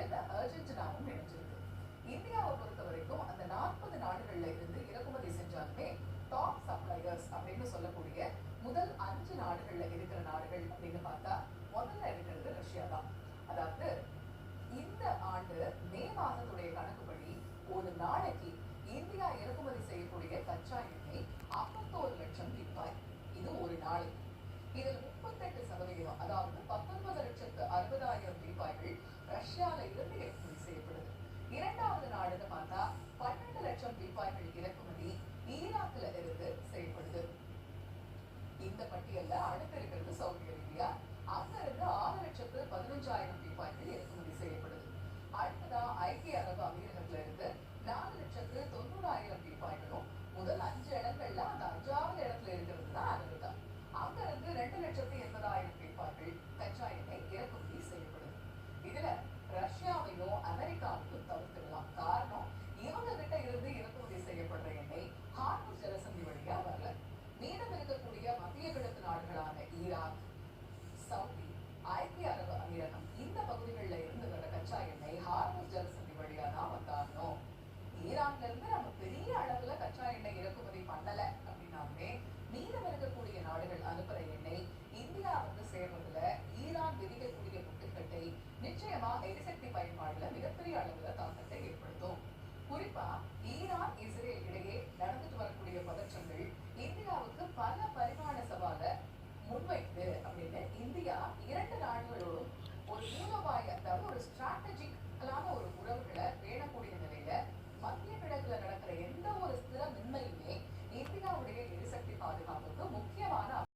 பட்டியல்ல அர்ஜென்டினாவும் இணைஞ்சிருக்கு. இந்தியாவை பொறுத்த வரைக்கும் அந்த 40 நாடுகள்ல இருந்து இறக்குமதி செஞ்சாலுமே டாப் சப்ளையர்ஸ் அப்படின்னு சொல்லக்கூடிய முதல் 5 நாடுகள்ல இருக்கிற நாடுகள் அப்படின்னு பார்த்தா முதல்ல இருக்கிறது ரஷ்யா தான். அதாவது இந்த ஆண்டு மே மாதத்துடைய கணக்குப்படி ஒரு நாளைக்கு இந்தியா இறக்குமதி செய்யக்கூடிய கச்சா எண்ணெய் 51 லட்சம் பீப்பாய். இது ஒரு நாளைக்கு. இதில் 38% அதாவது 19,60,000 பீப்பாய்கள் ரஷ்யால இருந்து இறக்குமதி செய்யப்படுது. இரண்டாவது நாடுன்னு பார்த்தா 12 லட்சம் பீப்பாய்கள் இறக்குமதி ஈராக்ல இருந்து செய்யப்படுது. இந்த பட்டியல்ல அடுத்து இருக்கிறது சவுதி அரேபியா. அங்க இருந்து 6,15,000 பீப்பாய்கள் இறக்குமதி செய்யப்படுது. அடுத்ததா ஐக்கிய அரபு அமீரகத்துல இருந்து 4,90,000 பீப்பாய்களும் முதல் 5 இடங்கள்ல அந்த 5வது இடத்துல இருக்கிறது தான் அமெரிக்கா. அங்க இருந்து 2,80,000 பீப்பாய்கள் கச்சா எண்ணெய் இறக்குமதி செய்யப்படுது. இதுல ரஷ்யாவையும் அமெரிக்காவையும் தவிர்த்துக்கலாம். காரணம் இவங்க கிட்ட இருந்து இறக்குமதி செய்யப்படுற எண்ணெய் ஹார்முஸ் ஜலசந்தி வழியா வரல. மீதம் இருக்கக்கூடிய மத்திய கிழக்கு நாடுகளான ஈராக், சவுதி, ஐக்கிய அரபு அமீரகம் இந்த பகுதிகளில் இருந்து வர கச்சா எண்ணெய் ஹார்முஸ் ஜலசந்தி வழியா தான் வந்தாகணும். ஈரான்ல இருந்து நம்ம பெரிய அளவுல கச்சா எண்ணெய் இறக்குமதி பண்ணல அப்படின்னாலுமே மீதம் இருக்கக்கூடிய நாடுகள் அனுப்புற எண்ணெய் இந்தியா வந்து சேர்வதில் ஈரான் விதிக்கக்கூடிய முட்டுக்கட்டை நிச்சயமா எரிசக்தி பயன்பாடுல மிகப்பெரிய அளவுல